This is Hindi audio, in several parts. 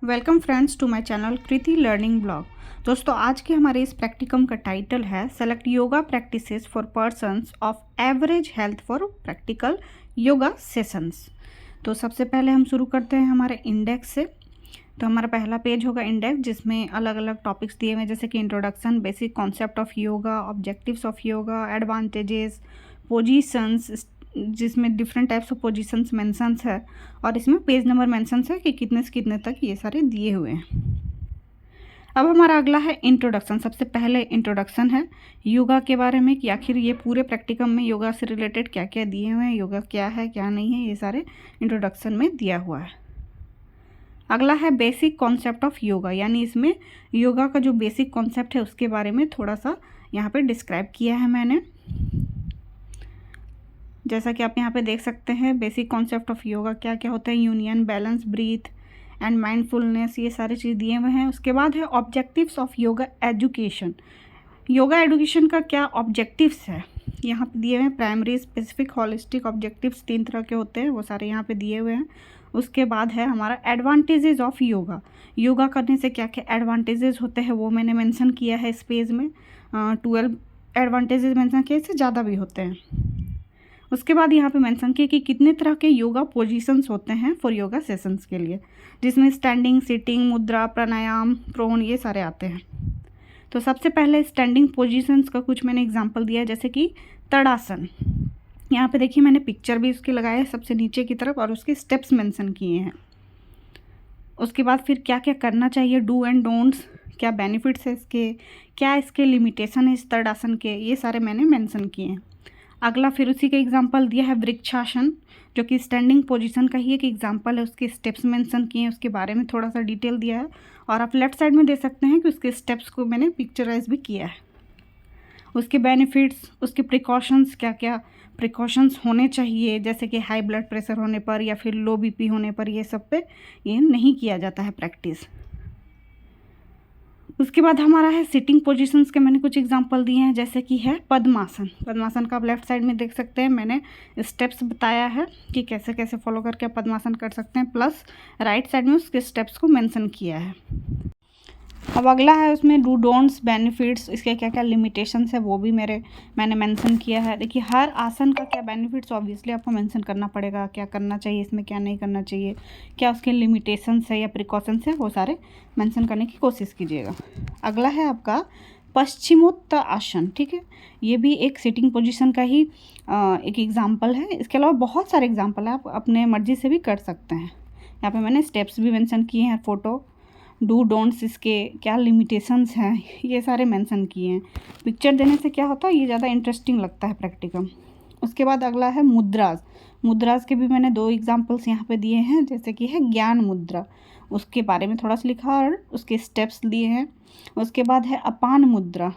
Welcome friends to my channel Kriti learning blog. दोस्तों, आज के हमारे इस प्रैक्टिकम का टाइटल है select yoga practices for persons of average health for practical yoga sessions. तो सबसे पहले हम शुरू करते हैं हमारे इंडेक्स से। तो हमारा पहला पेज होगा इंडेक्स, जिसमें अलग अलग टॉपिक्स दिए हुए हैं, जैसे कि introduction, basic concept of yoga, objectives of yoga, advantages, positions, जिसमें different types of positions mentions है, और इसमें पेज नंबर मेंशंस है कि कितने से कितने तक ये सारे दिए हुए हैं। अब हमारा अगला है इंट्रोडक्शन। सबसे पहले इंट्रोडक्शन है योगा के बारे में कि आखिर ये पूरे प्रैक्टिकम में योगा से रिलेटेड क्या क्या दिए हुए हैं, योगा क्या है क्या नहीं है, ये सारे इंट्रोडक्शन में दिया हुआ है। अगला है बेसिक कॉन्सेप्ट ऑफ योगा, यानी इसमें योगा का जो बेसिक कॉन्सेप्ट है उसके बारे में थोड़ा सा यहाँ पे डिस्क्राइब किया है मैंने। जैसा कि आप यहाँ पे देख सकते हैं, बेसिक कॉन्सेप्ट ऑफ योगा क्या क्या होता है, union, balance, breath and mindfulness, ये सारी चीज़ दिए हुए हैं। उसके बाद है objectives of yoga education. Yoga education का क्या ऑब्जेक्टिव्स है यहाँ पे दिए हुए हैं। प्राइमरी, स्पेसिफिक, हॉलिस्टिक ऑब्जेक्टिव्स 3 तरह के होते हैं, वो सारे यहाँ पे दिए हुए हैं। उसके बाद है हमारा एडवांटेजेस ऑफ योगा। योगा करने से क्या क्या एडवांटेजेस होते हैं वो मैंने मेंशन किया है इस पेज में। 12 एडवांटेजेस मेंशन किए, इससे ज़्यादा भी होते हैं। उसके बाद यहाँ पे मेंशन किया कि कितने तरह के योगा पोजीशंस होते हैं फॉर योगा सेशंस के लिए, जिसमें स्टैंडिंग, सिटिंग, मुद्रा, प्राणायाम, प्रोन, ये सारे आते हैं। तो सबसे पहले स्टैंडिंग पोजीशंस का कुछ मैंने एग्जांपल दिया है, जैसे कि तड़ासन। यहाँ पे देखिए मैंने पिक्चर भी उसके लगाया है सबसे नीचे की तरफ, और उसके स्टेप्स मेंशन किए हैं। उसके बाद फिर क्या क्या करना चाहिए, डू एंड डोंट्स, क्या बेनिफिट्स है इसके, क्या इसके लिमिटेशन है इस तड़ासन के, ये सारे मैंने मेंशन किए हैं। अगला फिर उसी का एग्जांपल दिया है वृक्षासन, जो कि स्टैंडिंग पोजीशन का ही एक एग्जांपल है। उसके स्टेप्स मेंशन किए हैं, उसके बारे में थोड़ा सा डिटेल दिया है, और आप लेफ्ट साइड में देख सकते हैं कि उसके स्टेप्स को मैंने पिक्चराइज भी किया है। उसके बेनिफिट्स, उसके प्रिकॉशंस, क्या क्या प्रिकॉशंस होने चाहिए, जैसे कि हाई ब्लड प्रेशर होने पर या फिर लो बीपी होने पर, ये सब पे ये नहीं किया जाता है प्रैक्टिस। उसके बाद हमारा है सिटिंग पोजीशंस के मैंने कुछ एग्जांपल दिए हैं, जैसे कि है पद्मासन। पद्मासन का आप लेफ्ट साइड में देख सकते हैं, मैंने स्टेप्स बताया है कि कैसे कैसे फॉलो करके आप पद्मासन कर सकते हैं, प्लस राइट साइड में उसके स्टेप्स को मेंशन किया है। अब अगला है उसमें डू डोंट्स, बेनिफिट्स, इसके क्या क्या लिमिटेशंस है वो भी मैंने मेंशन किया है। देखिए हर आसन का क्या बेनिफिट्स ऑब्वियसली आपको मेंशन करना पड़ेगा, क्या करना चाहिए इसमें, क्या नहीं करना चाहिए, क्या उसके लिमिटेशंस है या प्रिकॉशंस है, वो सारे मेंशन करने की कोशिश कीजिएगा। अगला है आपका पश्चिमोत्तर आसन। ठीक है, ये भी एक सिटिंग पोजीशन का ही एक एग्जाम्पल है। इसके अलावा बहुत सारे एग्जाम्पल है, आप अपने मर्जी से भी कर सकते हैं। यहाँ पे मैंने स्टेप्स भी मेंशन किए हैं, फोटो, डू डोंट्स, इसके क्या लिमिटेशंस हैं, ये सारे मेंशन किए हैं। पिक्चर देने से क्या होता है, ये ज़्यादा इंटरेस्टिंग लगता है प्रैक्टिकम। उसके बाद अगला है मुद्राज। मुद्राज के भी मैंने 2 एग्जांपल्स यहाँ पे दिए हैं, जैसे कि है ज्ञान मुद्रा, उसके बारे में थोड़ा सा लिखा और उसके स्टेप्स दिए हैं। उसके बाद है अपान मुद्रा।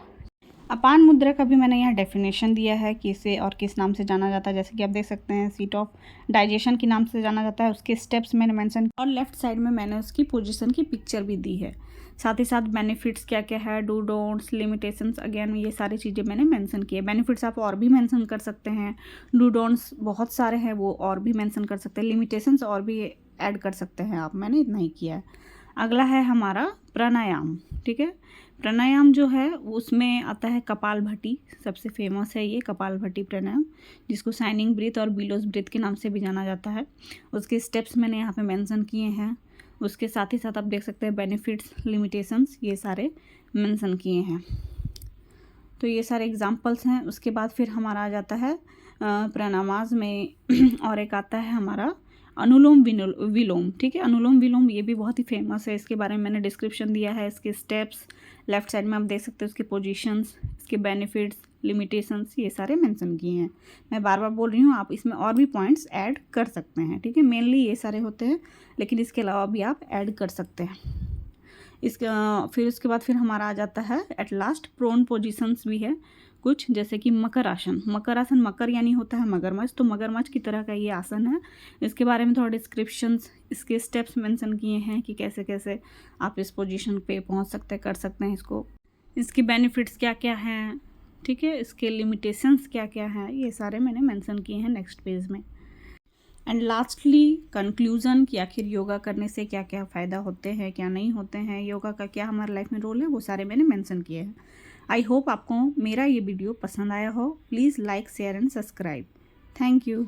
अपान मुद्रा का भी मैंने यहाँ डेफिनेशन दिया है कि इसे और किस नाम से जाना जाता है, जैसे कि आप देख सकते हैं सीट ऑफ डाइजेशन के नाम से जाना जाता है। उसके स्टेप्स मैंने मेंशन, और लेफ्ट साइड में मैंने उसकी पोजीशन की पिक्चर भी दी है। साथ ही साथ बेनिफिट्स क्या क्या है, डू डोंट्स, लिमिटेशंस, अगेन ये सारी चीज़ें मैंने मेंशन की है। बेनिफिट्स आप और भी मेंशन कर सकते हैं, डू डोंट्स बहुत सारे हैं वो और भी मेंशन कर सकते हैं, लिमिटेशंस और भी ऐड कर सकते हैं आप, मैंने इतना ही किया है। अगला है हमारा प्राणायाम। ठीक है, प्राणायाम जो है उसमें आता है कपालभाति, सबसे फेमस है ये कपालभाति प्राणायाम, जिसको शाइनिंग ब्रीथ और बिलोज ब्रीथ के नाम से भी जाना जाता है। उसके स्टेप्स मैंने यहाँ पे मेंशन किए हैं। उसके साथ ही साथ आप देख सकते हैं बेनिफिट्स, लिमिटेशंस, ये सारे मेंशन किए हैं। तो ये सारे एग्जांपल्स हैं। उसके बाद फिर हमारा आ जाता है प्राणायामास में और एक आता है हमारा अनुलोम विलोम। ठीक है, अनुलोम विलोम ये भी बहुत ही फेमस है, इसके बारे में मैंने डिस्क्रिप्शन दिया है। इसके स्टेप्स लेफ्ट साइड में आप देख सकते हैं, उसके पोजीशंस, इसके बेनिफिट्स, लिमिटेशंस, ये सारे मेंशन किए हैं। मैं बार बार बोल रही हूँ, आप इसमें और भी पॉइंट्स ऐड कर सकते हैं। ठीक है, मेनली ये सारे होते हैं, लेकिन इसके अलावा भी आप ऐड कर सकते हैं। इसका फिर उसके बाद फिर हमारा आ जाता है एट लास्ट प्रोन पोजीशंस भी है कुछ, जैसे कि मकर आसन। मकर आसन, मकर यानी होता है मगरमच्छ, तो मगरमच्छ की तरह का ये आसन है। इसके बारे में थोड़ा डिस्क्रिप्शंस, इसके स्टेप्स मेंशन किए हैं कि कैसे कैसे आप इस पोजीशन पे पहुंच सकते हैं, कर सकते हैं इसको, इसके बेनिफिट्स क्या क्या हैं। ठीक है, इसके लिमिटेशंस क्या क्या हैं, ये सारे मैंने मेंशन किए हैं नेक्स्ट पेज में। एंड लास्टली कंक्लूज़न कि आखिर योगा करने से क्या क्या फ़ायदा होते हैं, क्या नहीं होते हैं, योगा का क्या हमारे लाइफ में रोल है, वो सारे मैंने मेंशन किए हैं। आई होप आपको मेरा ये वीडियो पसंद आया हो। Please like, share and subscribe. Thank you.